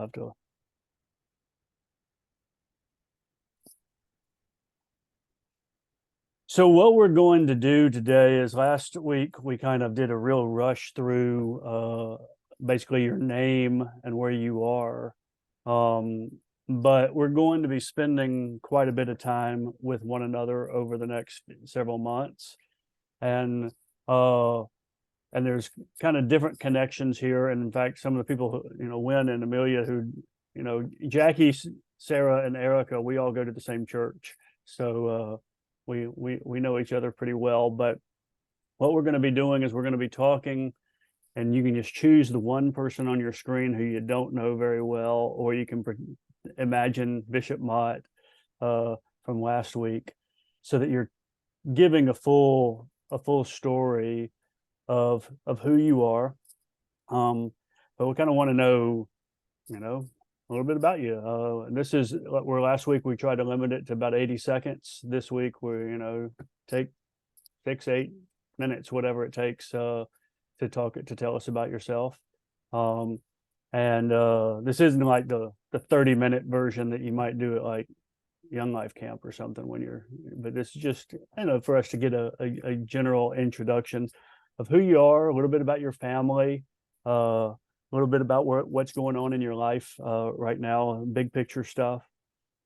have to. So what we're going to do today is last week we kind of did a real rush through basically your name and where you are. Um, but we're going to be spending quite a bit of time with one another over the next several months. And uh, and there's kind of different connections here. And in fact, some of the people who, Wynn and Amelia, who, Jackie, Sarah, and Erica, we all go to the same church. So we know each other pretty well. But what we're going to be doing is we're going to be talking, and you can just choose the one person on your screen who you don't know very well, or you can imagine Bishop Mott from last week, so that you're giving a full story of who you are. But we kind of want to know, a little bit about you. And this is where last week we tried to limit it to about 80 seconds. This week we're, take 6-8 minutes, whatever it takes to tell us about yourself. And this isn't like the 30-minute version that you might do at like Young Life Camp or something but it's just, for us to get a general introduction of who you are, a little bit about your family, a little bit about what's going on in your life right now, big picture stuff,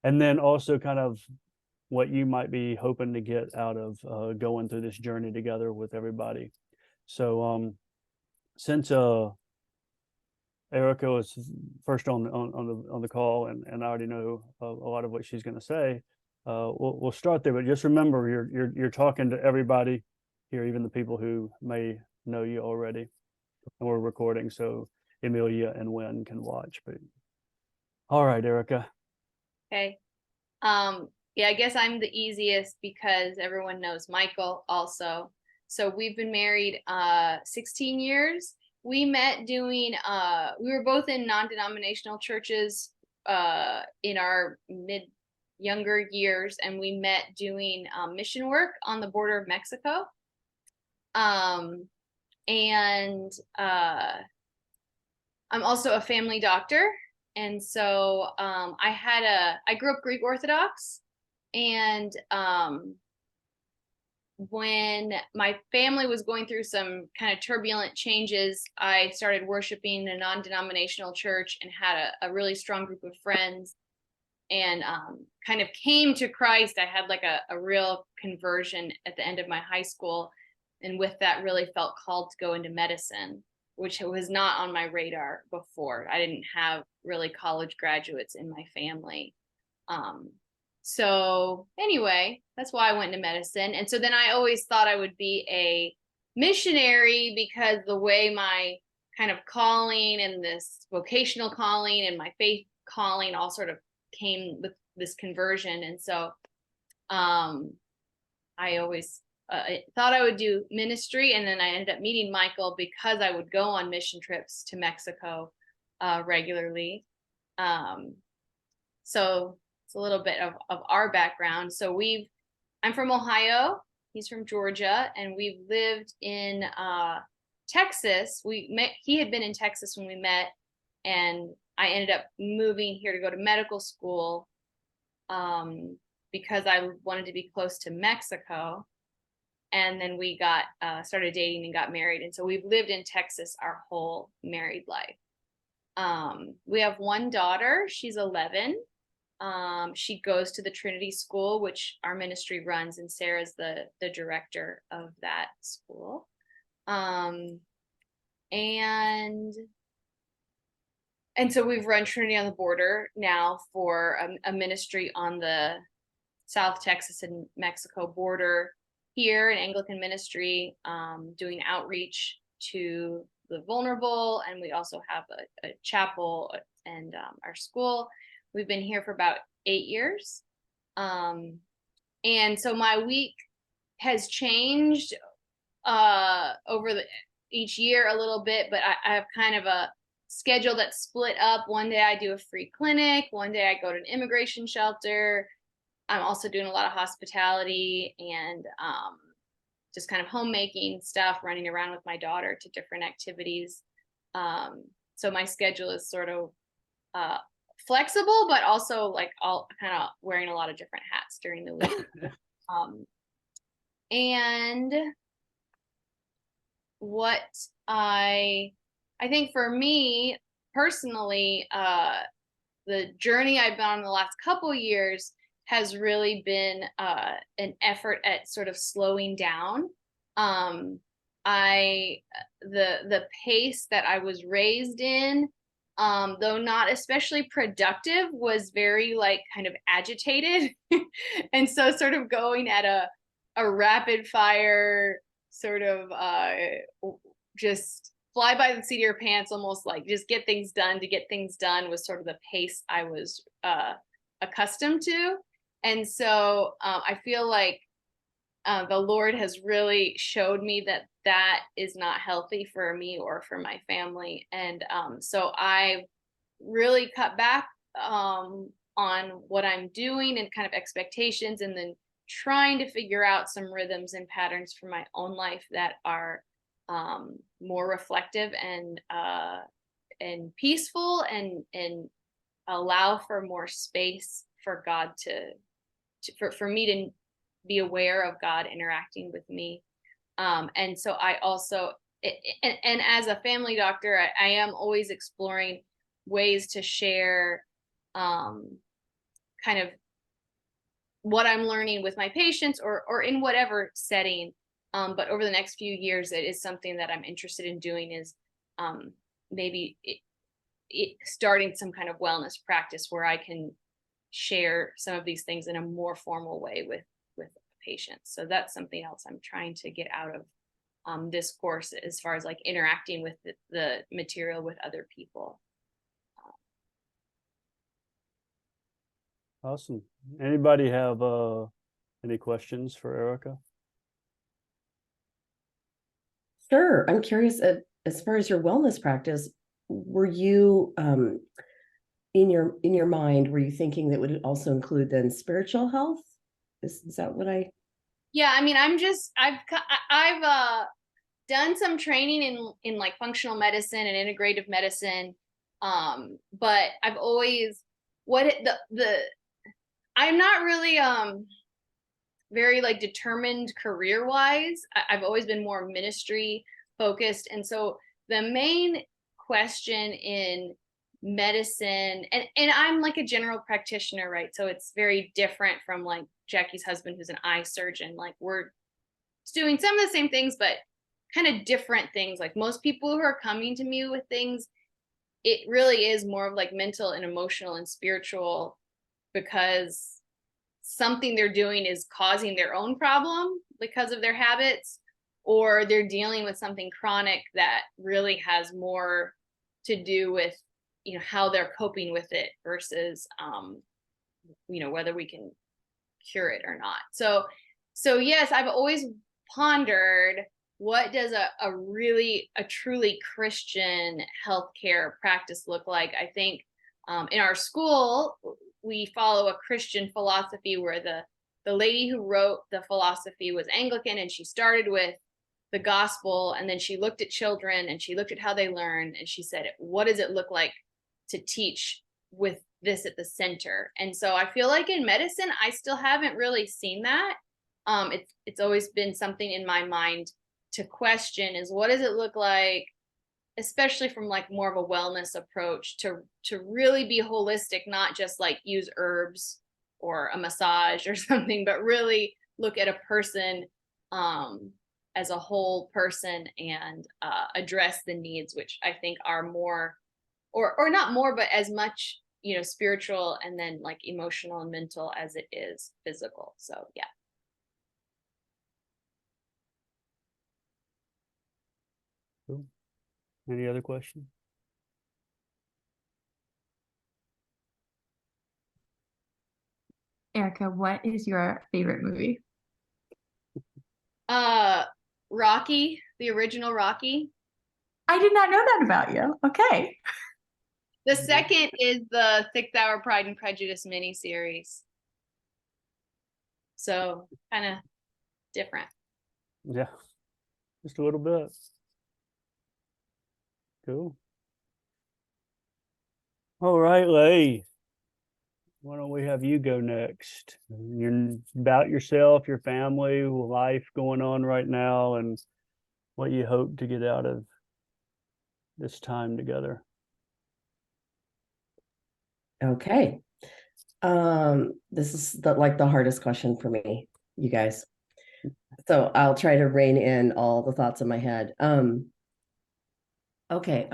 and then also kind of what you might be hoping to get out of going through this journey together with everybody. So since Erica was first on the call, and I already know a lot of what she's going to say, we'll start there. But just remember, you're talking to everybody here, even the people who may know you already. And we're recording, so Amelia and Wynn can watch. But all right, Erica. Okay. Yeah, I guess I'm the easiest because everyone knows Michael also. So we've been married 16 years. We met doing we were both in non-denominational churches in our younger years, and we met doing mission work on the border of Mexico. And I'm also a family doctor. And so I grew up Greek Orthodox, and when my family was going through some kind of turbulent changes, I started worshiping a non-denominational church and had a really strong group of friends, and kind of came to Christ. I had like a real conversion at the end of my high school, and with that really felt called to go into medicine, which was not on my radar before. I didn't have really college graduates in my family. So anyway, that's why I went into medicine. And so then I always thought I would be a missionary, because the way my kind of calling and this vocational calling and my faith calling all sort of came with this conversion. And so I always thought I would do ministry, and then I ended up meeting Michael because I would go on mission trips to Mexico regularly. So it's a little bit of our background. So I'm from Ohio, he's from Georgia, and we've lived in Texas. He had been in Texas when we met, and I ended up moving here to go to medical school because I wanted to be close to Mexico. And then we started dating and got married. And so we've lived in Texas our whole married life. We have one daughter, she's 11. She goes to the Trinity School, which our ministry runs, and Sarah's the director of that school. And so we've run Trinity on the Border now for a ministry on the South Texas and Mexico border here, an Anglican ministry, doing outreach to the vulnerable. And we also have a chapel and our school. We've been here for about 8 years. And so my week has changed over each year a little bit, but I have kind of a schedule that's split up. One day I do a free clinic. One day I go to an immigration shelter. I'm also doing a lot of hospitality and just kind of homemaking stuff, running around with my daughter to different activities. So my schedule is sort of flexible, but also like all kind of wearing a lot of different hats during the week. Um, and what I think for me personally, the journey I've been on the last couple years has really been an effort at sort of slowing down. Um, the pace that I was raised in, though not especially productive, was very like kind of agitated, and so sort of going at a rapid fire sort of just fly by the seat of your pants, almost like just get things done to get things done, was sort of the pace I was accustomed to. And so I feel like the Lord has really showed me that that is not healthy for me or for my family. And so I really cut back on what I'm doing and kind of expectations, and then trying to figure out some rhythms and patterns for my own life that are more reflective and peaceful, and allow for more space for God for me to be aware of God interacting with me. And so I also, and as a family doctor, I am always exploring ways to share kind of what I'm learning with my patients, or in whatever setting. But over the next few years, it is something that I'm interested in doing, is maybe starting some kind of wellness practice where I can share some of these things in a more formal way with patients. So that's something else I'm trying to get out of this course, as far as like interacting with the material with other people. Awesome. Anybody have any questions for Erica? Sure. I'm curious, as far as your wellness practice, were you in your mind, were you thinking that would also include then spiritual health? Is that what I? Yeah, I mean, I've done some training in like functional medicine and integrative medicine, but I've always the I'm not really very like determined career wise. I've always been more ministry focused, and so the main question in medicine, and I'm like a general practitioner, right? So it's very different from like Jackie's husband, who's an eye surgeon. Like we're doing some of the same things, but kind of different things. Like most people who are coming to me with things, it really is more of like mental and emotional and spiritual, because something they're doing is causing their own problem because of their habits, or they're dealing with something chronic that really has more to do with, you know, how they're coping with it versus you know, whether we can cure it or not. So yes, I've always pondered, what does a truly Christian healthcare practice look like? I think in our school we follow a Christian philosophy, where the lady who wrote the philosophy was Anglican, and she started with the gospel, and then she looked at children and she looked at how they learn, and she said, what does it look like to teach with this at the center? And so I feel like in medicine I still haven't really seen that. It's always been something in my mind to question, is what does it look like, especially from like more of a wellness approach, to really be holistic, not just like use herbs or a massage or something, but really look at a person as a whole person, and address the needs, which I think are more, or not more, but as much, you know, spiritual and then like emotional and mental as it is physical. So yeah. Cool. Any other questions? Erica, what is your favorite movie? Rocky, the original Rocky. I did not know that about you. Okay. The second is the 6 Hour Pride and Prejudice miniseries. So kind of different. Yeah, just a little bit. Cool. All right, Lay. Why don't we have you go next? You're about yourself, your family, life going on right now, and what you hope to get out of this time together. Okay. This is like the hardest question for me, you guys. So I'll try to rein in all the thoughts in my head. Okay.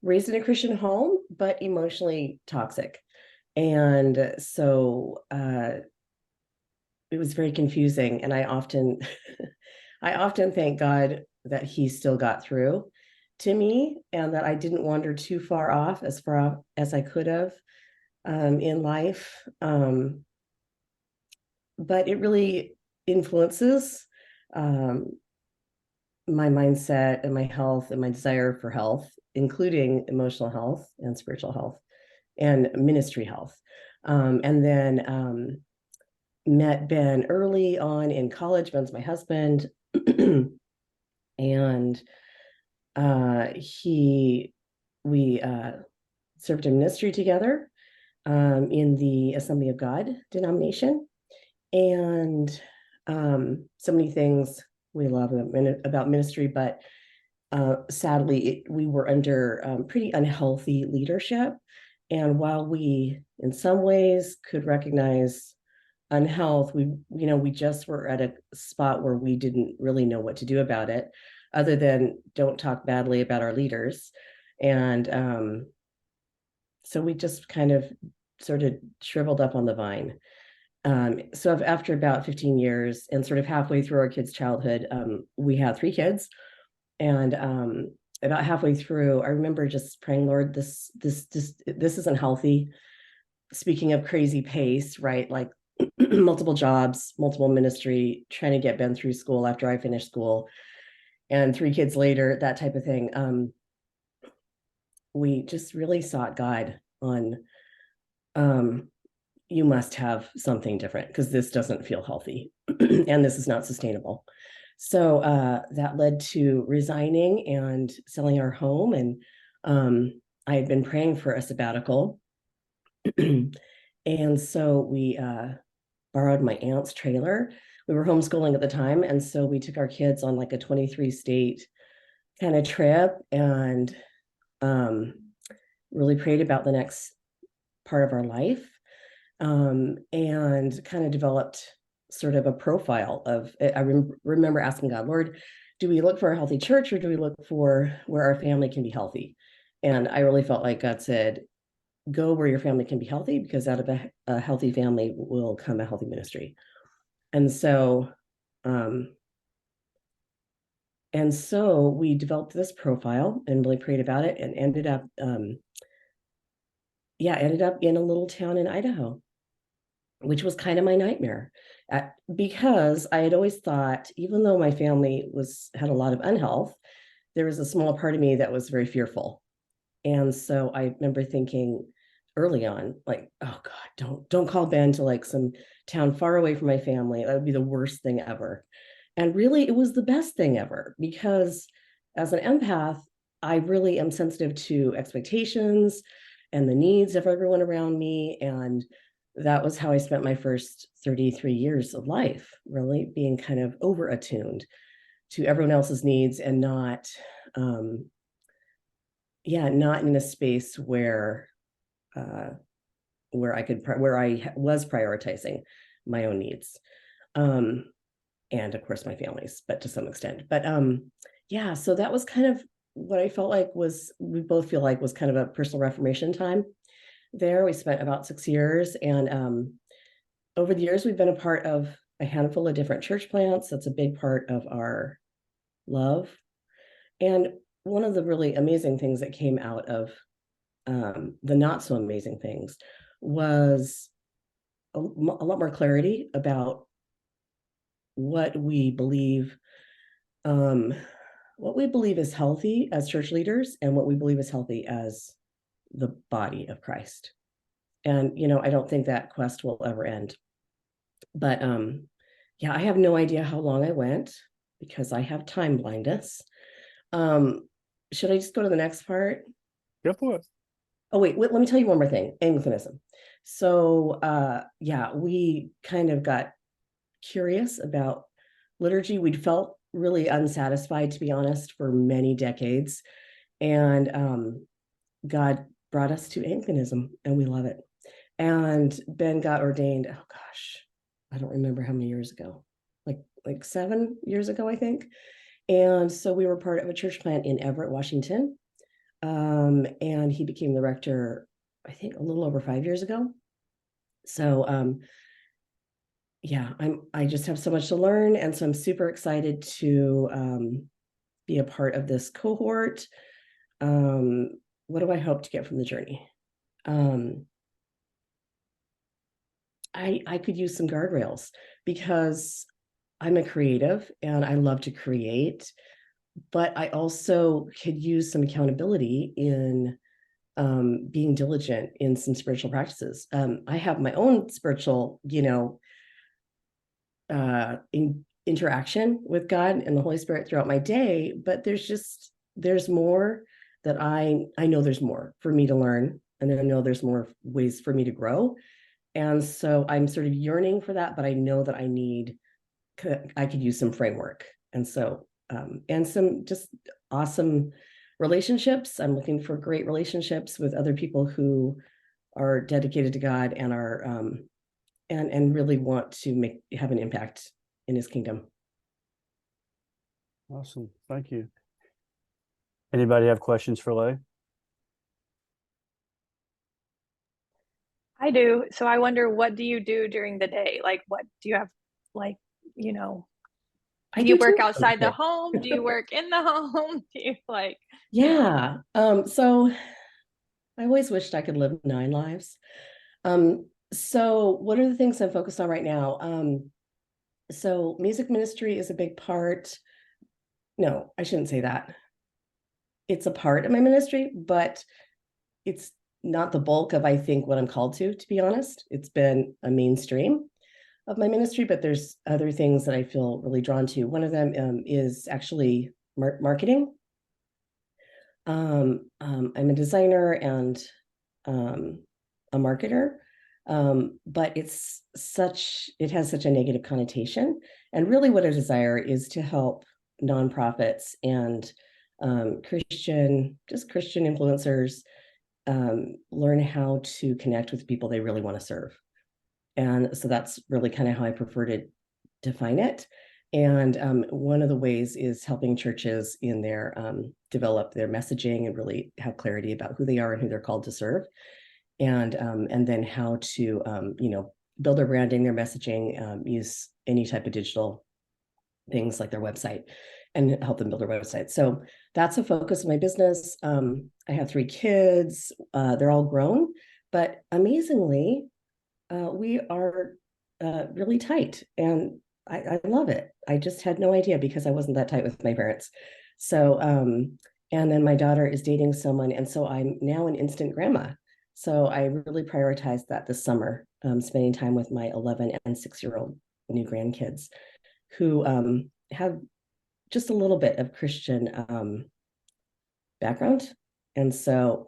Raised in a Christian home, but emotionally toxic. And so it was very confusing. And I often I often thank God that he still got through to me and that I didn't wander too far off as I could have in life. But it really influences um, my mindset and my health and my desire for health, including emotional health and spiritual health and ministry health. And then met Ben early on in college. Ben's my husband. And we served in ministry together in the Assembly of God denomination. And so many things we love about ministry, but sadly, we were under pretty unhealthy leadership. And while we, in some ways, could recognize unhealth, we just were at a spot where we didn't really know what to do about it, other than don't talk badly about our leaders. And so we just kind of sort of shriveled up on the vine. So after about 15 years and sort of halfway through our kids' childhood, we had 3 kids. And about halfway through, I remember just praying, Lord, this isn't healthy. Speaking of crazy pace, right? Like multiple jobs, multiple ministry, trying to get Ben through school after I finished school, and 3 kids later, that type of thing. We just really sought God on, you must have something different because this doesn't feel healthy and this is not sustainable. So that led to resigning and selling our home. And I had been praying for a sabbatical. And so we borrowed my aunt's trailer. We were homeschooling at the time. And so we took our kids on like a 23 state kind of trip and really prayed about the next part of our life and kind of developed sort of a profile of, I remember asking God, Lord, do we look for a healthy church or do we look for where our family can be healthy? And I really felt like God said, go where your family can be healthy, because out of a healthy family will come a healthy ministry. And so we developed this profile and really prayed about it and ended up in a little town in Idaho, which was kind of my nightmare because I had always thought, even though my family had a lot of unhealth, there was a small part of me that was very fearful. And so I remember thinking early on, like, oh God, don't call Ben to like some town far away from my family. That would be the worst thing ever. And really, it was the best thing ever, because as an empath, I really am sensitive to expectations and the needs of everyone around me. And that was how I spent my first 33 years of life, really being kind of over attuned to everyone else's needs and not in a space where I was prioritizing my own needs. And of course my family's, but to some extent. But so that was kind of what I felt like we both feel like was kind of a personal reformation time there. We spent about 6 years, and over the years we've been a part of a handful of different church plants. That's a big part of our love. And one of the really amazing things that came out of the not so amazing things was a lot more clarity about what we believe is healthy as church leaders and what we believe is healthy as the body of Christ. And I don't think that quest will ever end. But I have no idea how long I went because I have time blindness. Should I just go to the next part? Go for it. Oh, wait, let me tell you one more thing. Anglicanism. So, yeah, we kind of got curious about liturgy. We'd felt really unsatisfied, to be honest, for many decades. And God brought us to Anglicanism, and we love it. And Ben got ordained, oh gosh, I don't remember how many years ago, like 7 years ago, I think. And so we were part of a church plant in Everett, Washington. And he became the rector, I think, a little over 5 years ago. So yeah, I just have so much to learn. And so I'm super excited to be a part of this cohort. What do I hope to get from the journey? I could use some guardrails because I'm a creative and I love to create, but I also could use some accountability in being diligent in some spiritual practices. I have my own spiritual, interaction with God and the Holy Spirit throughout my day, but there's more that I know there's more for me to learn, and I know there's more ways for me to grow. And so I'm sort of yearning for that, but I know that I could use some framework. And so, and some just awesome relationships. I'm looking for great relationships with other people who are dedicated to God and are, and really want to have an impact in his kingdom. Awesome. Thank you. Anybody have questions for Lay? I do. So I wonder, what do you do during the day? Like, what do you have, like, you know, I do you do work too. outside the Okay. home? Do you work in the home? Do you like, Yeah. So I always wished I could live 9 lives. So what are the things I'm focused on right now? So music ministry is a big part. No, I shouldn't say that. It's a part of my ministry, but it's not the bulk of, I think, what I'm called to be honest. It's been a mainstream of my ministry, but there's other things that I feel really drawn to. One of them is actually marketing. I'm a designer and a marketer, but it has such a negative connotation. And really what I desire is to help nonprofits and Christian influencers learn how to connect with people they really want to serve. And so that's really kind of how I prefer to define it. And one of the ways is helping churches in their develop their messaging and really have clarity about who they are and who they're called to serve, and then how to build their branding, their messaging, use any type of digital things like their website, and help them build their website. So that's a focus of my business. I have 3 kids. They're all grown, but amazingly, we are really tight, and I love it. I just had no idea because I wasn't that tight with my parents. So, and then my daughter is dating someone, and so I'm now an instant grandma. So I really prioritized that this summer, spending time with my 11 and 6-year-old new grandkids who have just a little bit of Christian background. And so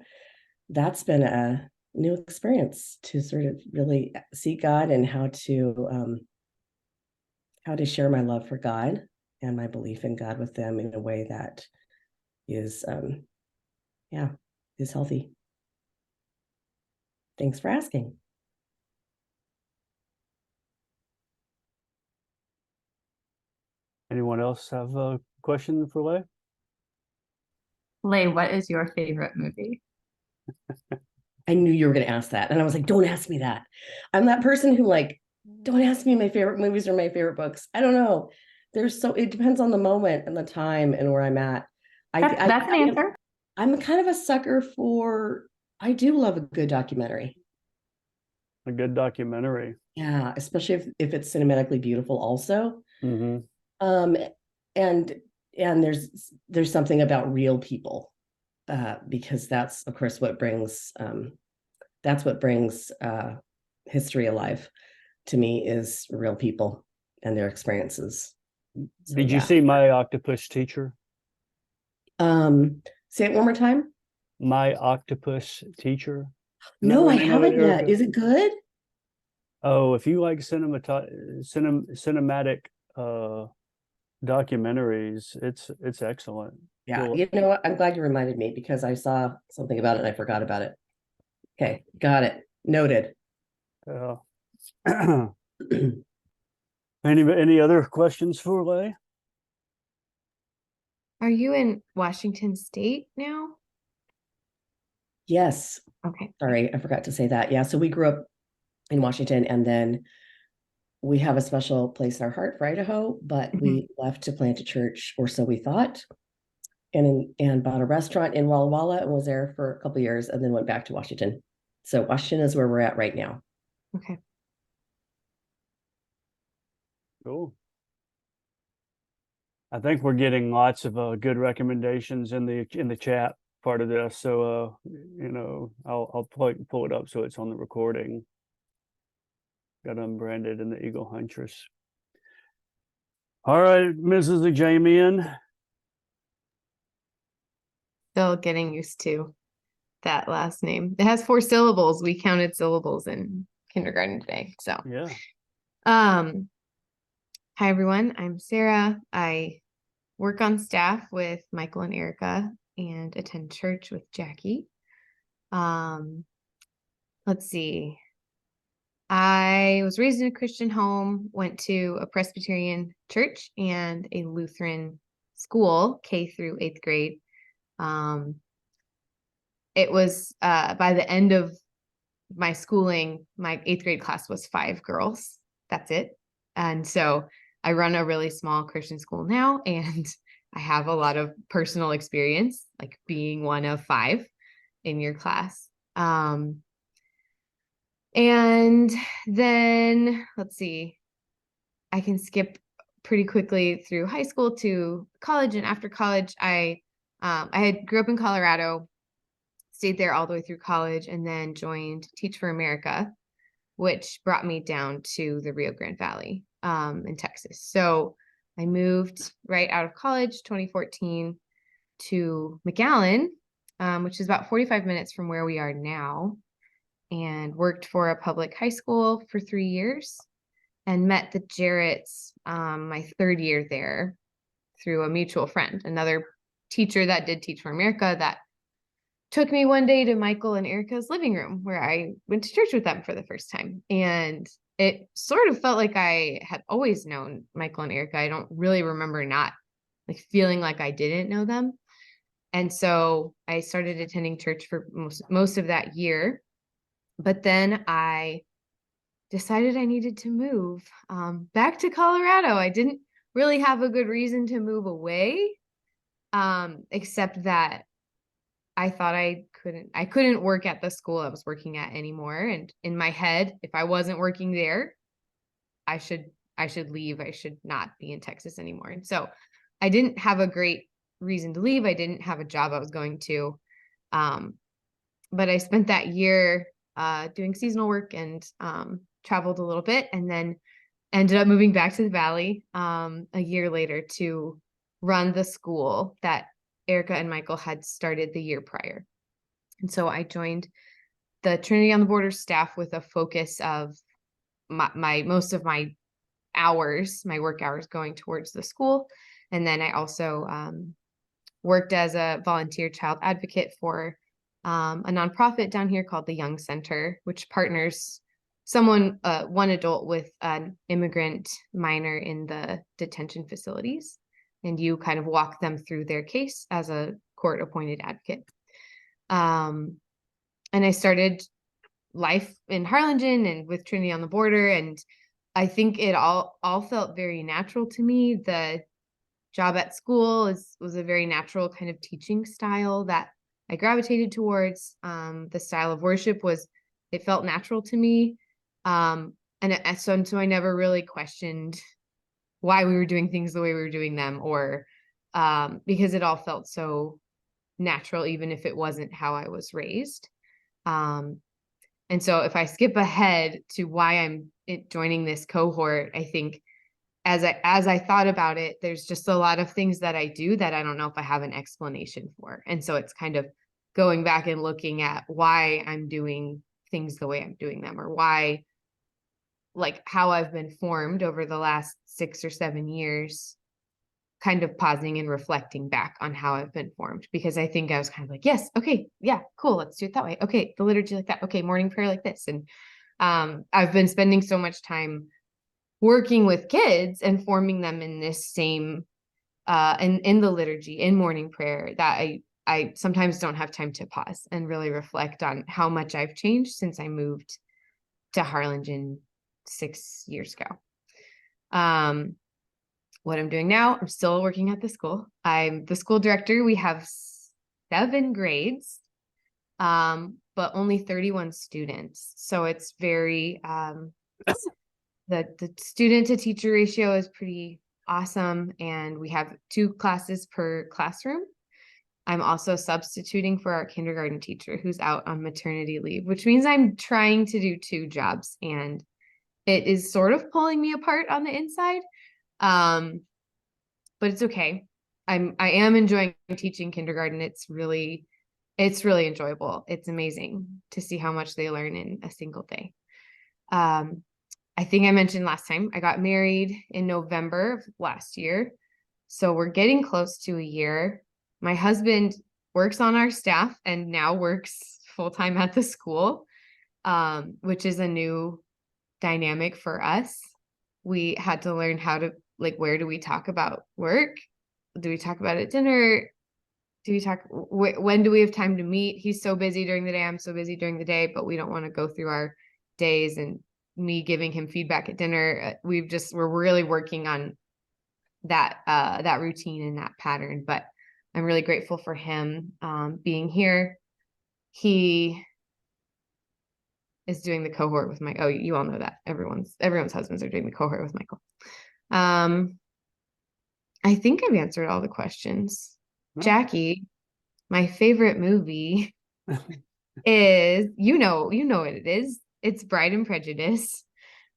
that's been a new experience to sort of really see God and how to share my love for God and my belief in God with them in a way that is is healthy. Thanks for asking. Anyone else have a question for Lay? Lay, what is your favorite movie? I knew you were going to ask that. And I was like, don't ask me that. I'm that person who don't ask me my favorite movies or my favorite books. I don't know. It depends on the moment and the time and where I'm at. That's an answer. I'm kind of a sucker I do love a good documentary. A good documentary. Yeah, especially if it's cinematically beautiful also. Mm-hmm. And there's something about real people, because that's of course what brings history alive to me, is real people and their experiences. So, Did you see My Octopus Teacher? Say it one more time. My Octopus Teacher. Isn't that No, the I name of it, haven't yet. Erica? Is it good? Oh, if you like cinematic documentaries, it's excellent. Yeah, You'll you know what? I'm glad you reminded me because I saw something about it and I forgot about it. Okay, got it. Noted. uh, any other questions for Lay? Are you in Washington State now? Yes, Okay. sorry, I forgot to say that. Yeah, so we grew up in Washington and then we have a special place in our heart for Idaho, but we left to plant a church, or so we thought, and bought a restaurant in Walla Walla and was there for a couple of years and then went back to Washington. So Washington is where we're at right now. Okay. Cool. I think we're getting lots of good recommendations in the chat part of this. So I'll pull it up so it's on the recording. Got unbranded in the Eagle Huntress. All right, Mrs. Ajamian. Still getting used to that last name. It has 4 syllables. We counted syllables in kindergarten today. So Yeah. Hi everyone. I'm Sarah. I work on staff with Michael and Erica and attend church with Jackie. Let's see. I was raised in a Christian home, went to a Presbyterian church and a Lutheran school, K through 8th grade. It was by the end of my schooling, my 8th grade class was 5 girls. That's it. And so I run a really small Christian school now, and I have a lot of personal experience, like being one of 5 in your class. And then let's see, I can skip pretty quickly through high school to college. And after college, I grew up in Colorado, stayed there all the way through college, and then joined Teach for America, which brought me down to the Rio Grande Valley in Texas. So I moved right out of college, 2014, to McAllen, which is about 45 minutes from where we are now, and worked for a public high school for 3 years and met the Jarretts my 3rd year there through a mutual friend, another teacher that did Teach for America that took me one day to Michael and Erica's living room where I went to church with them for the first time. And it sort of felt like I had always known Michael and Erica. I don't really remember not like feeling like I didn't know them. And so I started attending church for most of that year. But then I decided I needed to move back to Colorado. I didn't really have a good reason to move away, except that I thought I couldn't work at the school I was working at anymore. And in my head, if I wasn't working there, I should leave. I should not be in Texas anymore. And so I didn't have a great reason to leave. I didn't have a job I was going to. But I spent that year doing seasonal work and traveled a little bit, and then ended up moving back to the Valley a year later to run the school that Erica and Michael had started the year prior. And so I joined the Trinity on the Border staff with a focus of my most of my hours, my work hours, going towards the school. And then I also worked as a volunteer child advocate for a nonprofit down here called the Young Center, which partners one adult with an immigrant minor in the detention facilities. And you kind of walk them through their case as a court appointed advocate. And I started life in Harlingen and with Trinity on the Border. And I think it all felt very natural to me. The job at school was a very natural kind of teaching style that I gravitated towards. The style of worship it felt natural to me. So I never really questioned why we were doing things the way we were doing them, or because it all felt so natural, even if it wasn't how I was raised. And so if I skip ahead to why I'm joining this cohort, I think as I thought about it, there's just a lot of things that I do that I don't know if I have an explanation for. And so it's kind of going back and looking at why I'm doing things the way I'm doing them, or why, like how I've been formed over the last 6 or 7 years, kind of pausing and reflecting back on how I've been formed, because I think I was kind of like, yes, okay, yeah, cool, let's do it that way. Okay, the liturgy like that. Okay, morning prayer like this. And I've been spending so much time working with kids and forming them in this same in the liturgy, in morning prayer, that I sometimes don't have time to pause and really reflect on how much I've changed since I moved to Harlingen 6 years ago. What I'm doing now, I'm still working at the school. I'm the school director. We have 7 grades, but only 31 students. So it's very, the student to teacher ratio is pretty awesome. And we have 2 classes per classroom. I'm also substituting for our kindergarten teacher who's out on maternity leave, which means I'm trying to do 2 jobs, and it is sort of pulling me apart on the inside. But it's okay. I am enjoying teaching kindergarten. It's really enjoyable. It's amazing to see how much they learn in a single day. I think I mentioned last time I got married in November of last year. So we're getting close to a year. My husband works on our staff and now works full-time at the school, which is a new dynamic for us. We had to learn how to, like, where do we talk about work? Do we talk about it at dinner? Do we talk, when do we have time to meet? He's so busy during the day. I'm so busy during the day, but we don't want to go through our days and me giving him feedback at dinner. We're really working on that routine and that pattern, but I'm really grateful for him being here. He is doing the cohort with Mike. Oh, you all know that. Everyone's husbands are doing the cohort with Michael. I think I've answered all the questions. No. Jackie, my favorite movie is, you know what it is. It's Pride and Prejudice.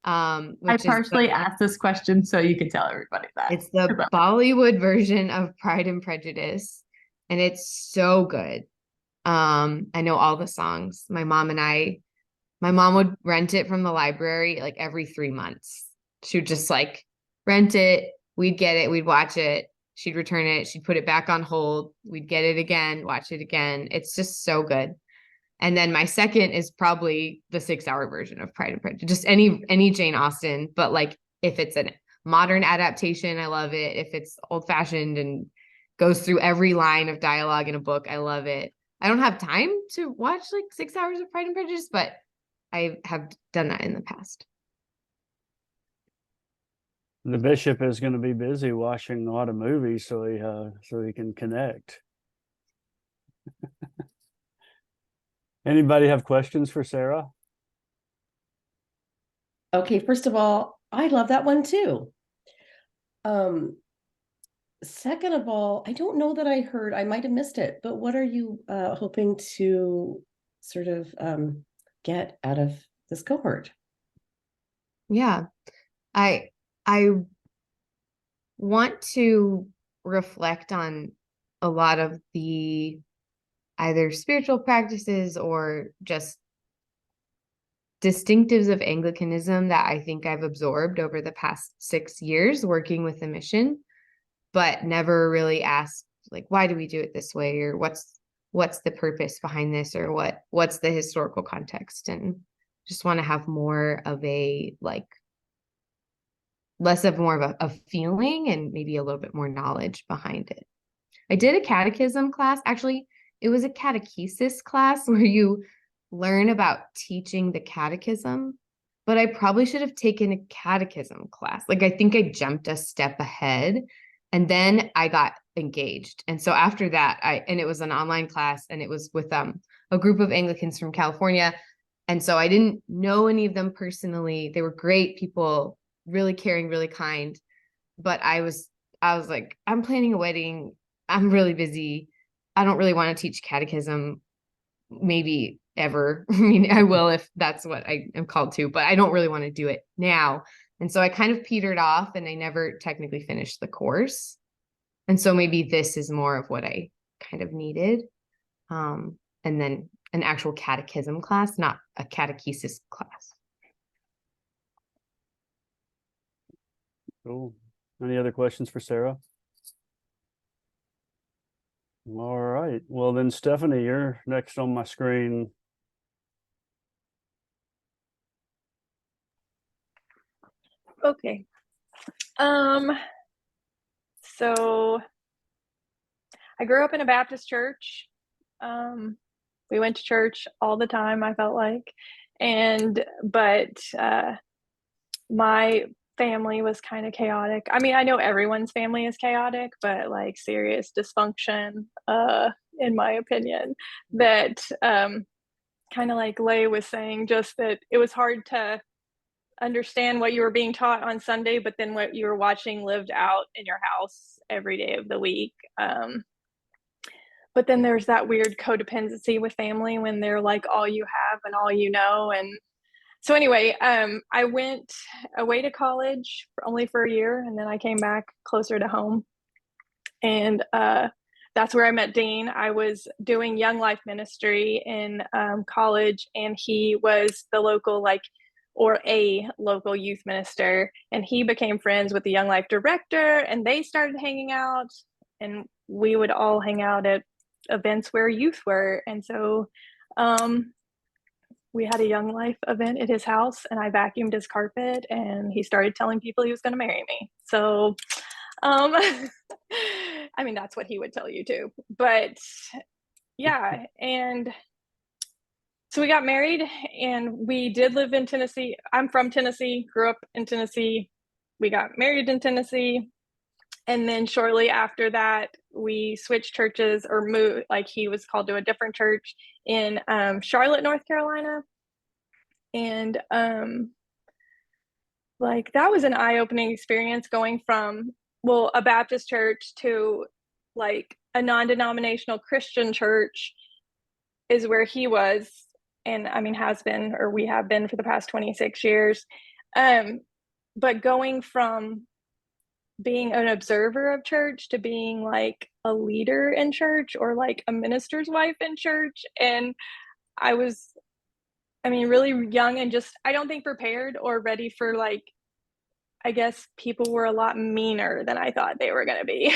I Which partially asked this question so you could tell everybody that. it's the Bollywood version of Pride and Prejudice, and it's so good. I know all the songs. My mom would rent it from the library like every 3 months. She would just like rent it. We'd get it. We'd watch it. She'd return it. She'd put it back on hold. We'd get it again, watch it again. It's just so good. And then my second is probably the 6-hour version of Pride and Prejudice. Just any Jane Austen, but like if it's a modern adaptation, I love it. If it's old fashioned and goes through every line of dialogue in a book, I love it. I don't have time to watch like 6 hours of Pride and Prejudice, but I have done that in the past. The bishop is going to be busy watching a lot of movies, so he can connect. Anybody have questions for Sarah? Okay, first of all, I love that one too. Second of all, I don't know that I heard, I might have missed it, but what are you hoping to sort of get out of this cohort? Yeah, I want to reflect on a lot of the either spiritual practices or just distinctives of Anglicanism that I think I've absorbed over the past 6 years working with the mission, but never really asked, like, why do we do it this way? Or what's the purpose behind this? Or what's the historical context? And just want to have more of a, like, less of more of a feeling and maybe a little bit more knowledge behind it. I did a catechism class. Actually, it was a catechesis class where you learn about teaching the catechism, but I probably should have taken a catechism class. Like, I think I jumped a step ahead and then I got engaged. And so after that, and it was an online class and it was with a group of Anglicans from California. And so I didn't know any of them personally. They were great people, really caring, really kind. But I was like, I'm planning a wedding. I'm really busy. I don't really want to teach catechism, maybe ever. I mean, I will if that's what I am called to, but I don't really want to do it now. And so I kind of petered off and I never technically finished the course. And so maybe this is more of what I kind of needed. and then an actual catechism class, not a catechesis class. Cool. Any other questions for Sarah? All right. Well, then, Stephanie, you're next on my screen. Okay. So I grew up in a Baptist church. We went to church all the time, I felt like. But my family was kind of chaotic. I mean, I know everyone's family is chaotic, but like serious dysfunction, in my opinion, that kind of like Lay was saying, just that it was hard to understand what you were being taught on Sunday, but then what you were watching lived out in your house every day of the week. But then there's that weird codependency with family when they're like all you have and all you know. And so anyway, I went away to college only for a year, and then I came back closer to home. And that's where I met Dean. I was doing Young Life Ministry in college, and he was the local or a local youth minister, and he became friends with the Young Life director, and they started hanging out, and we would all hang out at events where youth were. And so we had a Young Life event at his house, and I vacuumed his carpet, and he started telling people he was going to marry me. So I mean, that's what he would tell you too. But yeah, and so we got married, and we did live in Tennessee. I'm from Tennessee, grew up in Tennessee. We got married in Tennessee. And then shortly after that, we switched churches, or moved, like he was called to a different church in Charlotte, North Carolina. And like that was an eye-opening experience, going from, well, a Baptist church to like a non-denominational Christian church is where he was, and I mean has been, or we have been for the past 26 years. But going from being an observer of church to being like a leader in church, or like a minister's wife in church. And I was, I mean, really young and just, I don't think prepared or ready for, like, I guess people were a lot meaner than I thought they were going to be.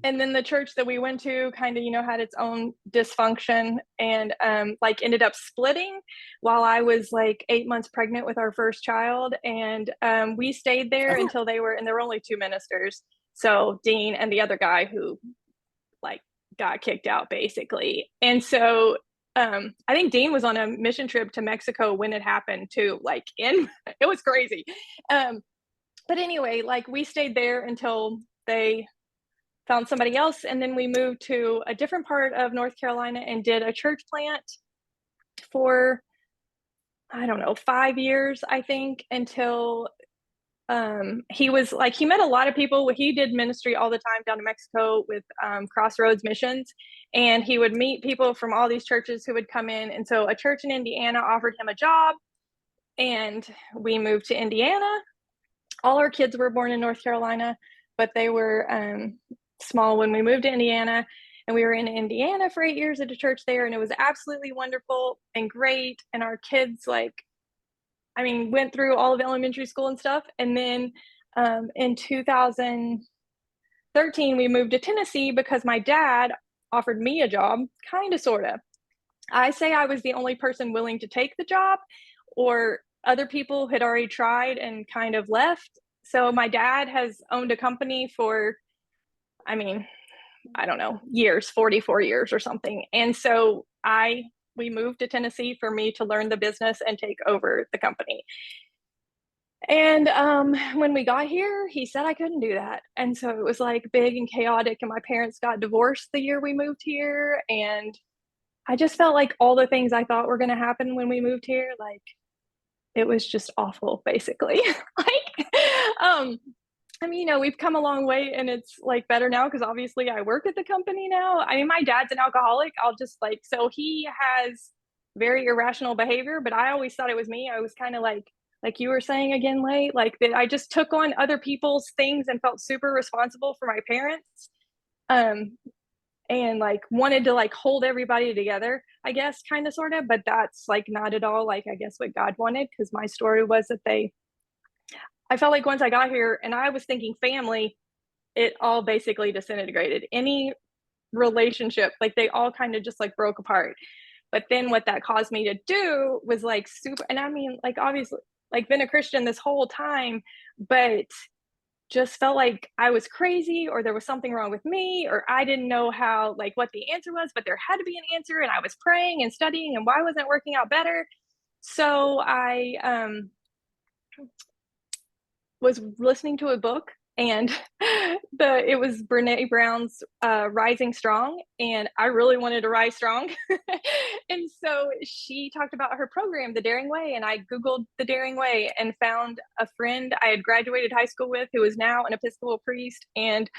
And then the church that we went to kind of, had its own dysfunction, and like ended up splitting while I was like 8 months pregnant with our first child. And we stayed there until they were, and there were only two ministers. So Dean and the other guy who like got kicked out basically. And so I think Dean was on a mission trip to Mexico when it happened too, it was crazy. But anyway, like we stayed there until they found somebody else. And then we moved to a different part of North Carolina and did a church plant for, I don't know, 5 years, I think, until he was like, he met a lot of people. He did ministry all the time down in Mexico with Crossroads Missions. And he would meet people from all these churches who would come in. And so a church in Indiana offered him a job, and we moved to Indiana. All our kids were born in North Carolina, but they were small when we moved to Indiana. And we were in Indiana for 8 years at a church there, and it was absolutely wonderful and great. And our kids, went through all of elementary school and stuff. And then in 2013, we moved to Tennessee because my dad offered me a job, kind of, sort of. I say I was the only person willing to take the job, or other people had already tried and kind of left. So my dad has owned a company for, I don't know, years, 44 years or something. And so we moved to Tennessee for me to learn the business and take over the company. And when we got here, he said I couldn't do that. And so it was like big and chaotic, and my parents got divorced the year we moved here. And I just felt like all the things I thought were going to happen when we moved here, like it was just awful, basically. We've come a long way, and it's like better now because obviously I work at the company now. I mean, my dad's an alcoholic. So he has very irrational behavior, but I always thought it was me. I was kind of like you were saying again, Late, like that I just took on other people's things and felt super responsible for my parents. and like wanted to like hold everybody together, I guess, kind of sort of, but that's like not at all like I guess what God wanted, because my story was that I felt like once I got here and I was thinking family, it all basically disintegrated. Any relationship, like they all kind of just like broke apart. But then what that caused me to do was like super, and I mean, like obviously, like been a Christian this whole time, but just felt like I was crazy or there was something wrong with me, or I didn't know how, like what the answer was, but there had to be an answer. And I was praying and studying, and why wasn't it working out better? So I was listening to a book, and it was Brene Brown's Rising Strong, and I really wanted to rise strong. And so she talked about her program, The Daring Way, and I Googled The Daring Way and found a friend I had graduated high school with who is now an Episcopal priest and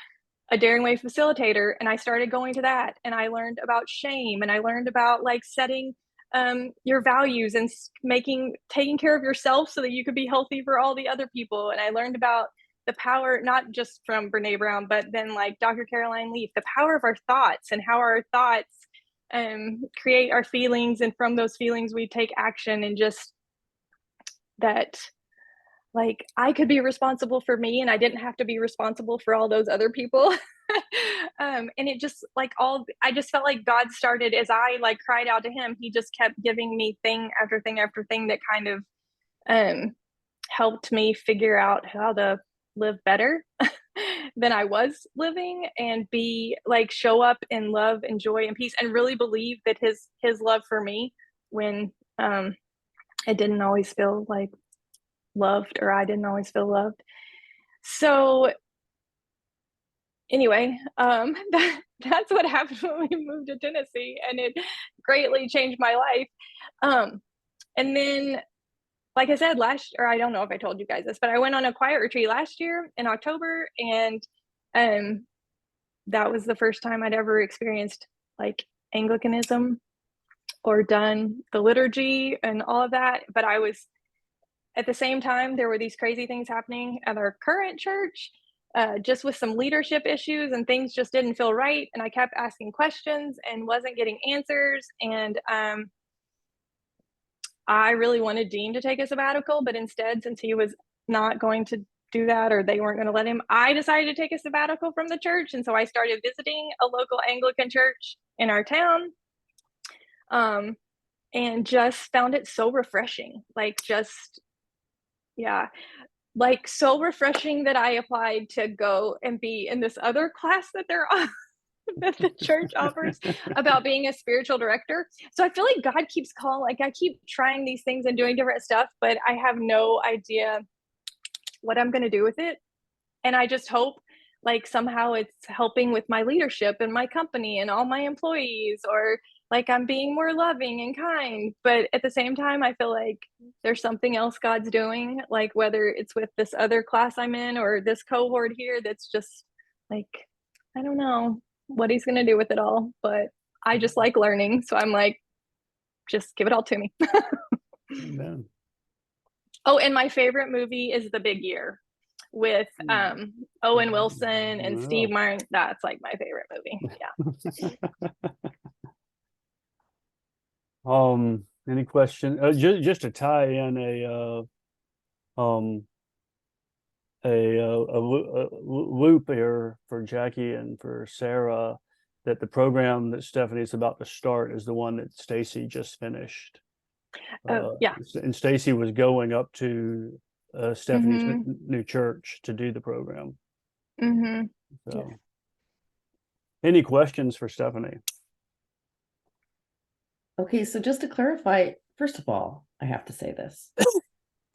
a Daring Way facilitator. And I started going to that, and I learned about shame, and I learned about like setting your values and taking care of yourself so that you could be healthy for all the other people. And I learned about the power, not just from Brene Brown, but then like Dr. Caroline Leaf, the power of our thoughts and how our thoughts create our feelings, and from those feelings we take action, and just that like I could be responsible for me and I didn't have to be responsible for all those other people. And it just like I just felt like God started, as I like cried out to him, he just kept giving me thing after thing after thing that kind of helped me figure out how to live better than I was living, and be like show up in love and joy and peace, and really believe that his love for me, when it didn't always feel like loved, or I didn't always feel loved. So anyway, that's what happened when we moved to Tennessee, and it greatly changed my life. And then, like I said, or I don't know if I told you guys this, but I went on a quiet retreat last year in October, and that was the first time I'd ever experienced like Anglicanism or done the liturgy and all of that. But I was, at the same time, there were these crazy things happening at our current church, just with some leadership issues, and things just didn't feel right. And I kept asking questions and wasn't getting answers. And I really wanted Dean to take a sabbatical, but instead, since he was not going to do that, or they weren't going to let him, I decided to take a sabbatical from the church. And so I started visiting a local Anglican church in our town, and just found it so refreshing. Like just, yeah, like so refreshing that I applied to go and be in this other class that they're on, that the church offers, about being a spiritual director. So I feel like God keeps calling, like I keep trying these things and doing different stuff, but I have no idea what I'm going to do with it. And I just hope like somehow it's helping with my leadership and my company and all my employees, or like I'm being more loving and kind. But at the same time, I feel like there's something else God's doing, like whether it's with this other class I'm in or this cohort here, that's just like, I don't know what he's going to do with it all, but I just like learning. So I'm like, just give it all to me. Amen. Oh, and my favorite movie is The Big Year with Owen Wilson and Steve Martin. That's like my favorite movie. Yeah. Any question? Just to tie in a loop here for Jackie and for Sarah, that the program that Stephanie's about to start is the one that Stacy just finished. Yeah. And Stacy was going up to Stephanie's new church to do the program. So, Yes. Any questions for Stephanie? Okay, so just to clarify, first of all, I have to say this.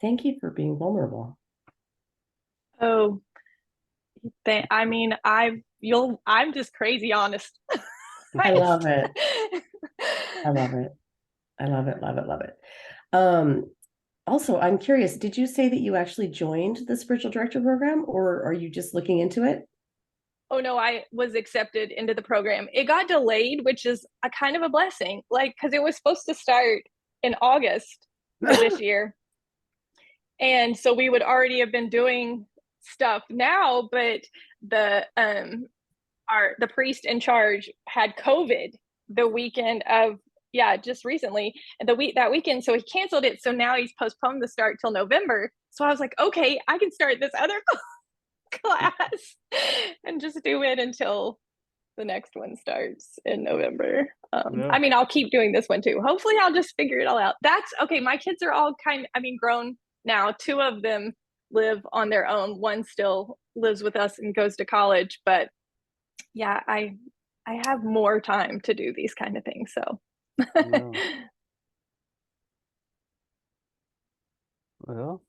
Thank you for being vulnerable. Oh, I mean, I'm just crazy honest. I love it. I love it. I love it, love it, love it. Also, I'm curious, did you say that you actually joined the spiritual director program, or are you just looking into it? Oh no, I was accepted into the program. It got delayed, which is a kind of a blessing, like, because it was supposed to start in August of this year. And so we would already have been doing stuff now, but the the priest in charge had COVID the weekend of, just recently, that weekend. So he canceled it. So now he's postponed the start till November. So I was like, okay, I can start this other class and just do it until the next one starts in November. Yeah. I mean, I'll keep doing this one too. Hopefully I'll just figure it all out. That's okay. My kids are all grown now. 2 of them live on their own. One still lives with us and goes to college, but yeah, I have more time to do these kind of things. So Yeah. Well,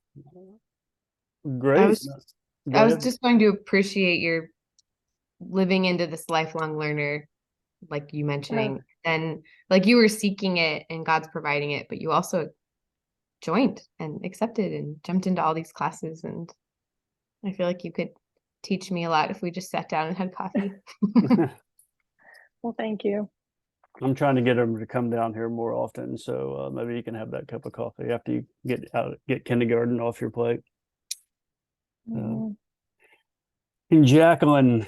great. was- Go I was ahead. just going to appreciate your living into this lifelong learner, like you mentioning, and like you were seeking it and God's providing it, but you also joined and accepted and jumped into all these classes. And I feel like you could teach me a lot if we just sat down and had coffee. well, thank you. I'm trying to get them to come down here more often, so maybe you can have that cup of coffee after you get kindergarten off your plate. And Jacqueline,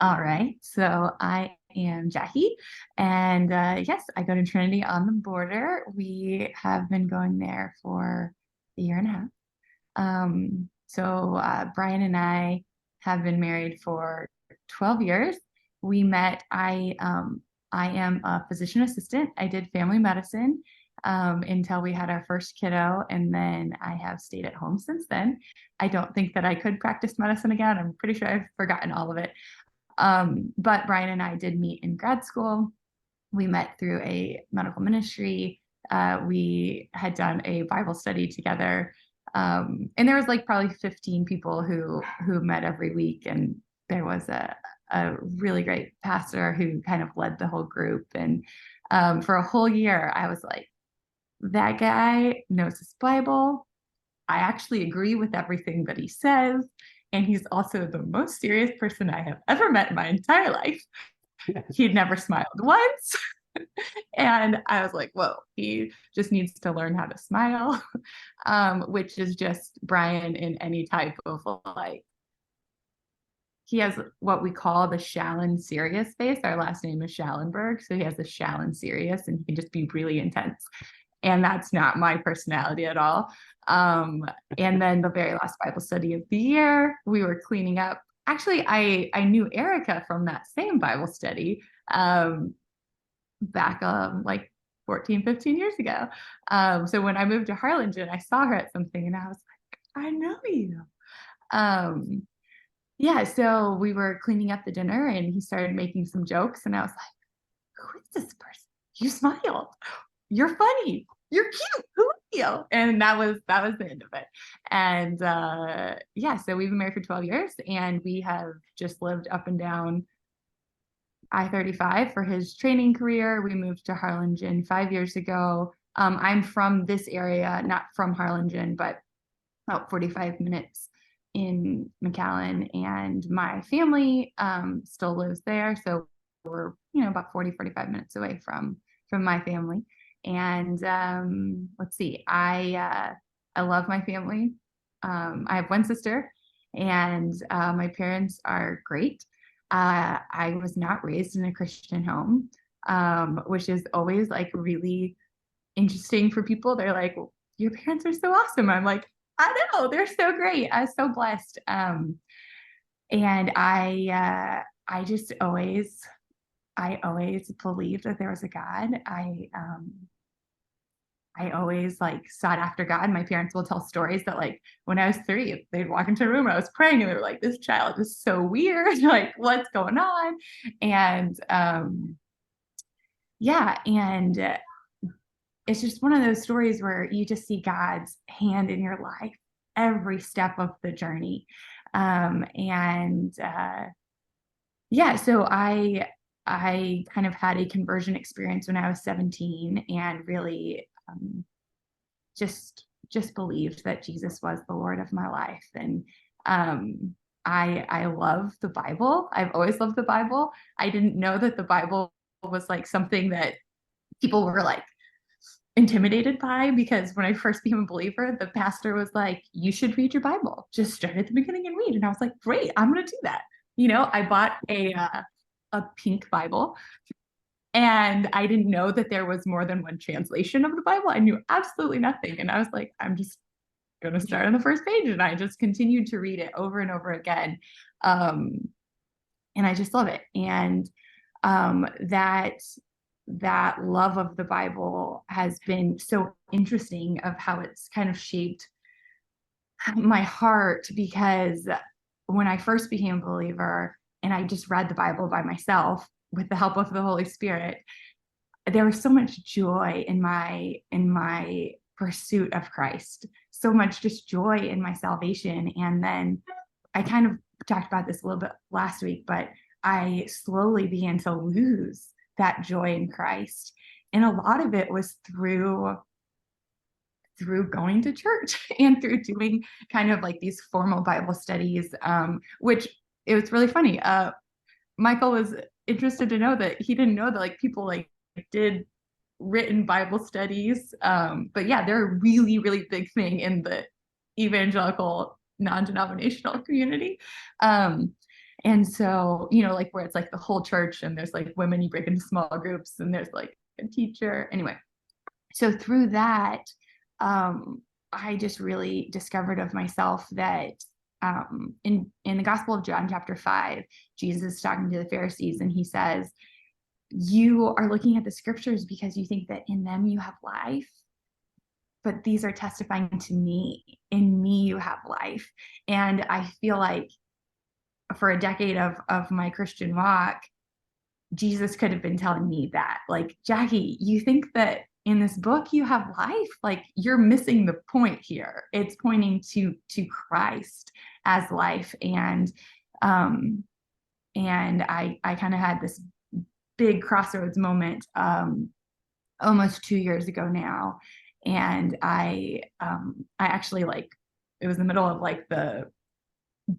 All right, so I am Jackie, and yes, I go to Trinity on the Border. We have been going there for a year and a half. So Brian and I have been married for 12 years. We met, I am a physician assistant. I did family medicine until we had our first kiddo, and then I have stayed at home since then. I don't think that I could practice medicine again. I'm pretty sure I've forgotten all of it. But Brian and I did meet in grad school. We met through a medical ministry. We had done a Bible study together. And there was like probably 15 people who met every week. And there was a really great pastor who kind of led the whole group. And for a whole year, I was like, that guy knows his Bible. I actually agree with everything that he says. And he's also the most serious person I have ever met in my entire life. He'd never smiled once. And I was like, whoa, he just needs to learn how to smile, which is just Brian in any type of like, he has what we call the Shallon serious face. Our last name is Schallenberg. So he has the Shallon serious, and he can just be really intense. And that's not my personality at all. And then the very last Bible study of the year, we were cleaning up. Actually, I knew Erica from that same Bible study back like 14, 15 years ago. So when I moved to Harlingen, I saw her at something and I was like, I know you. Yeah, so we were cleaning up the dinner and he started making some jokes and I was like, who is this person? You smiled. You're funny. You're cute. Who are you? And that was the end of it. And yeah, so we've been married for 12 years and we have just lived up and down I-35 for his training career. We moved to Harlingen 5 years ago. I'm from this area, not from Harlingen, but about 45 minutes in McAllen, and my family still lives there. So we're, about 40, 45 minutes away from my family. And let's see, I love my family. I have one sister and my parents are great. I was not raised in a Christian home, which is always like really interesting for people. They're like, well, your parents are so awesome. I'm like, I know, they're so great. I was so blessed. And I always believed that there was a God. I always like sought after God. My parents will tell stories that like when I was 3, they'd walk into a room, I was praying and they were like, this child is so weird. Like, what's going on? And yeah, and it's just one of those stories where you just see God's hand in your life every step of the journey. Yeah, so I kind of had a conversion experience when I was 17 and really just believed that Jesus was the Lord of my life. And I love the Bible. I've always loved the Bible. I didn't know that the Bible was like something that people were like intimidated by, because when I first became a believer, the pastor was like, you should read your Bible. Just start at the beginning and read. And I was like, great, I'm going to do that. I bought a pink Bible, and I didn't know that there was more than one translation of the Bible. I knew absolutely nothing. And I was like, I'm just going to start on the first page. And I just continued to read it over and over again. And I just love it. And that love of the Bible has been so interesting, of how it's kind of shaped my heart, because when I first became a believer and I just read the Bible by myself with the help of the Holy Spirit, there was so much joy in my pursuit of Christ, so much just joy in my salvation. And then I kind of talked about this a little bit last week, but I slowly began to lose that joy in Christ. And a lot of it was through going to church and through doing kind of like these formal Bible studies, which it was really funny. Michael was interested to know that he didn't know that like people like did written Bible studies. But yeah, they're a really, really big thing in the evangelical non-denominational community. And so, like where it's like the whole church and there's like women, you break into small groups and there's like a teacher. Anyway, so through that, I just really discovered of myself that in the Gospel of John, chapter 5, Jesus is talking to the Pharisees, and he says, you are looking at the scriptures because you think that in them you have life, but these are testifying to me. In me you have life. And I feel like for a decade of my Christian walk, Jesus could have been telling me that, like, Jackie, you think that in this book you have life, like you're missing the point here. It's pointing to Christ as life. And I kind of had this big crossroads moment almost 2 years ago now. And I actually, like, it was the middle of like the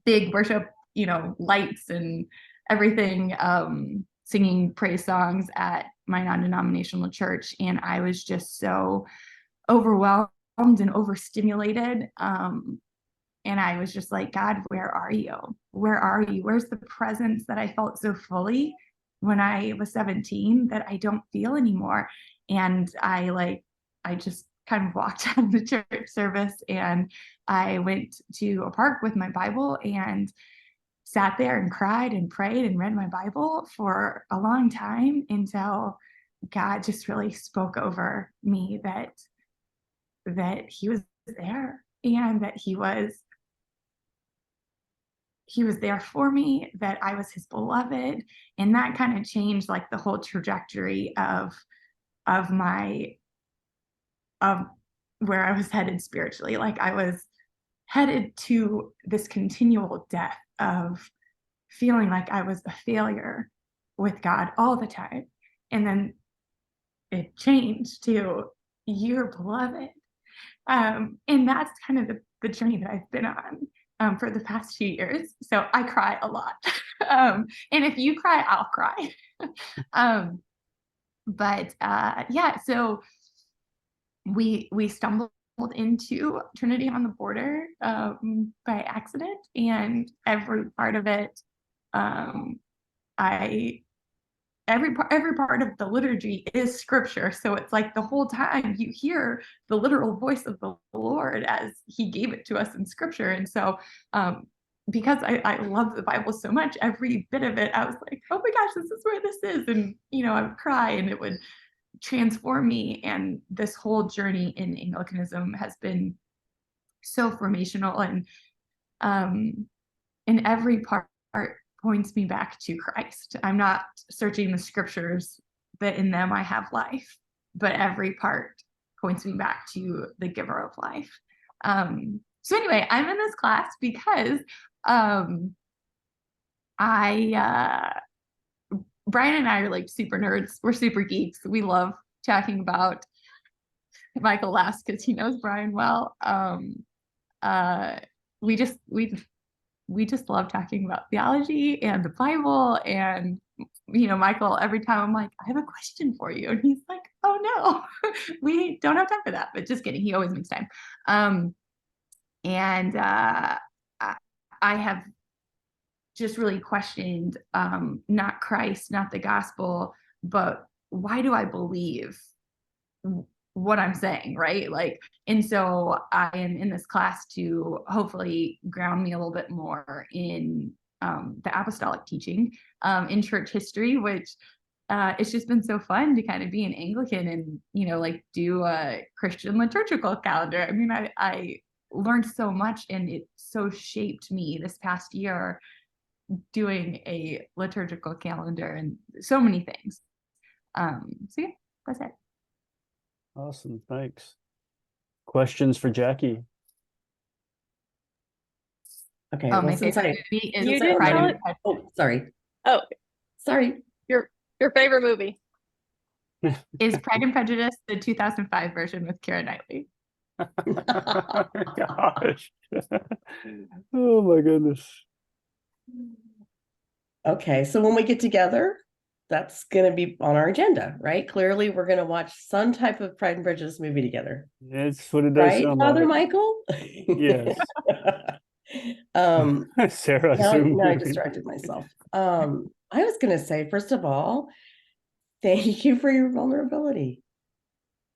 big worship, lights and everything, singing praise songs at my non-denominational church. And I was just so overwhelmed and overstimulated. And I was just like, God, where are you? Where are you? Where's the presence that I felt so fully when I was 17 that I don't feel anymore? And I just kind of walked out of the church service, and I went to a park with my Bible and sat there and cried and prayed and read my Bible for a long time, until God just really spoke over me that he was there, and that he was there for me, that I was his beloved. And that kind of changed like the whole trajectory of where I was headed spiritually. Like I was headed to this continual death of feeling like I was a failure with God all the time. And then it changed to, you're beloved. And that's kind of the journey that I've been on for the past 2 years. So I cry a lot. And if you cry, I'll cry. Yeah, so we stumbled into Trinity on the Border by accident, and every part of it, every part of the liturgy is scripture. So it's like the whole time you hear the literal voice of the Lord as he gave it to us in scripture. And so because I love the Bible so much, every bit of it, I was like, oh my gosh, this is where this is. And, I would cry, and it would transform me. And this whole journey in Anglicanism has been so formational, and in every part points me back to Christ. I'm not searching the scriptures that in them I have life, but every part points me back to the giver of life. So anyway, I'm in this class because Brian and I are like super nerds. We're super geeks. We love talking about, Michael laughs because he knows Brian well. We just love talking about theology and the Bible. And Michael, every time I'm like, I have a question for you, and he's like, oh oh no, we don't have time for that. But just kidding. He always makes time. And I have just really questioned not Christ, not the gospel, but why do I believe what I'm saying, right? Like, and so I am in this class to hopefully ground me a little bit more in the apostolic teaching in church history, which it's just been so fun to kind of be an Anglican and, you know, like do a Christian liturgical calendar. I mean, I learned so much, and it so shaped me this past year doing a liturgical calendar and so many things. So yeah, that's it. Awesome. Thanks. Questions for Jackie? Okay. Oh, Well, my since favorite I, movie is You since I didn't Pride tell and it? Prejudice. oh, sorry. Oh, Sorry. your favorite movie. Is Pride and Prejudice the 2005 version with Keira Knightley? Gosh. Oh my goodness. Okay, so when we get together, that's going to be on our agenda, right? Clearly, we're going to watch some type of Pride and Prejudice movie together, It's what it does right, sound Father like. Michael? Yes. Sarah Now Zoom. I distracted myself. I was going to say, first of all, thank you for your vulnerability.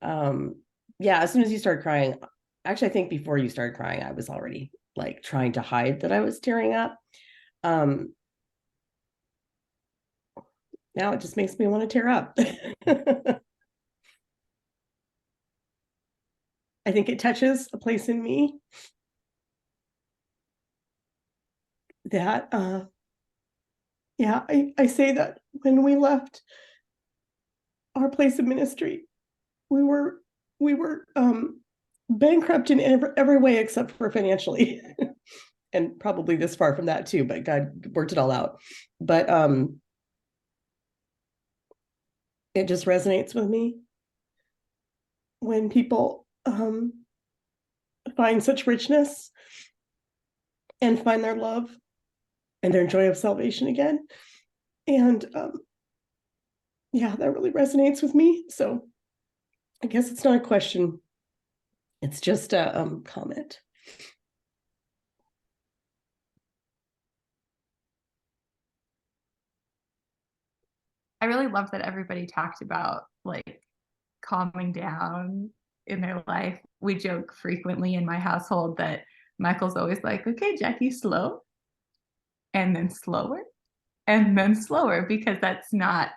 Yeah, as soon as you started crying, actually, I think before you started crying, I was already like trying to hide that I was tearing up. Now it just makes me want to tear up. I think it touches a place in me that yeah, I say that when we left our place of ministry, we were bankrupt in every way except for financially. And probably this far from that too, but God worked it all out. But it just resonates with me when people find such richness and find their love and their joy of salvation again. And yeah, that really resonates with me. So I guess it's not a question, it's just a comment. I really love that everybody talked about like calming down in their life. We joke frequently in my household that Michael's always like, okay, Jackie, slow, and then slower, and then slower, because it's not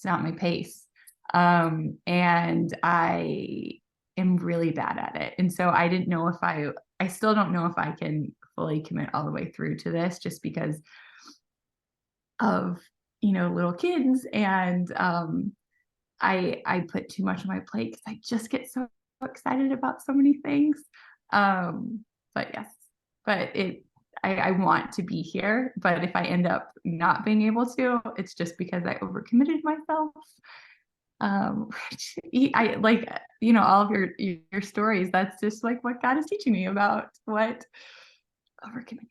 my pace. And I am really bad at it. And so I didn't know if I still don't know if I can fully commit all the way through to this, just because of, you know, little kids. And I put too much on my plate because I just get so excited about so many things. But yes, but I want to be here, but if I end up not being able to, it's just because I overcommitted myself. I like, you know, all of your stories. That's just like what God is teaching me about what overcommitting.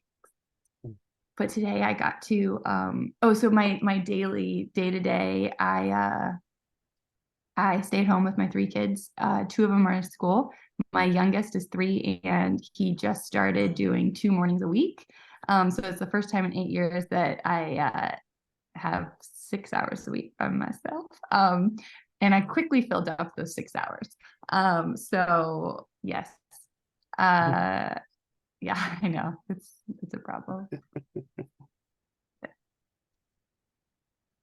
But today I got to so my daily day-to-day, I stayed home with my 3 kids. 2 of them are in school. My youngest is 3, and he just started doing 2 mornings a week. So it's the first time in 8 years that I have 6 hours a week by myself. And I quickly filled up those 6 hours. So yes. Yeah, I know it's a problem.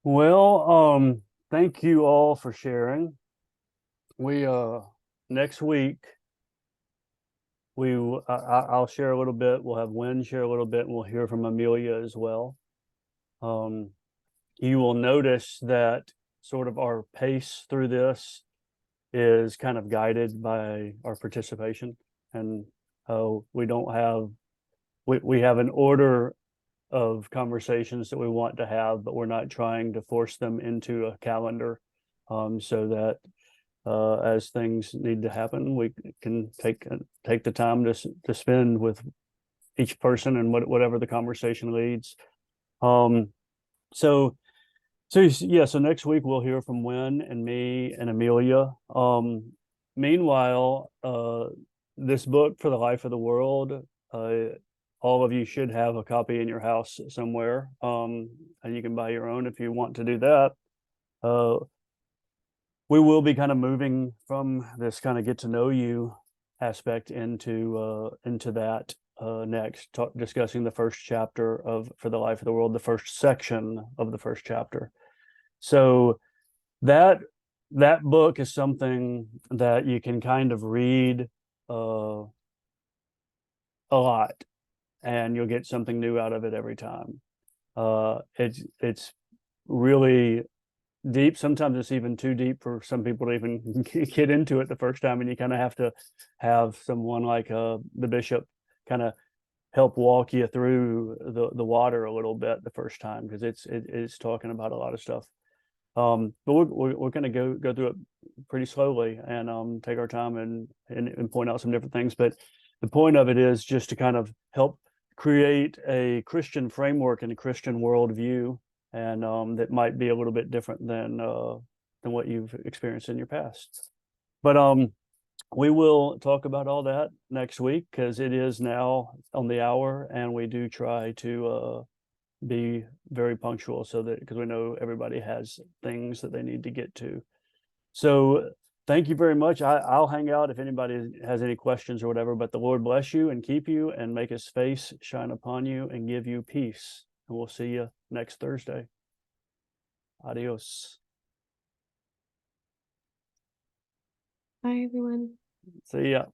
Well, thank you all for sharing. We next week I'll share a little bit. We'll have Wynn share a little bit, and we'll hear from Amelia as well. You will notice that sort of our pace through this is kind of guided by our participation, and we don't have we have an order of conversations that we want to have, but we're not trying to force them into a calendar, so that as things need to happen, we can take the time to spend with each person and whatever the conversation leads. So So yeah, so next week we'll hear from Wynn and me and Amelia. Meanwhile, this book For the Life of the World, all of you should have a copy in your house somewhere. And you can buy your own if you want to do that. We will be kind of moving from this kind of get to know you aspect into that next, discussing the first chapter of For the Life of the World, the first section of the first chapter. So that book is something that you can kind of read a lot, and you'll get something new out of it every time. It's really deep. Sometimes it's even too deep for some people to even get into it the first time, and you kind of have to have someone like the bishop kind of help walk you through the water a little bit the first time, because it's talking about a lot of stuff. But we're going to go through it pretty slowly and take our time and point out some different things. But the point of it is just to kind of help create a Christian framework and a Christian worldview, and that might be a little bit different than what you've experienced in your past. But we will talk about all that next week, because it is now on the hour, and we do try to be very punctual, so that, because we know everybody has things that they need to get to. So thank you very much. I'll hang out if anybody has any questions or whatever, but the Lord bless you and keep you and make his face shine upon you and give you peace. And we'll see you next Thursday. Adios. Bye, everyone. See ya.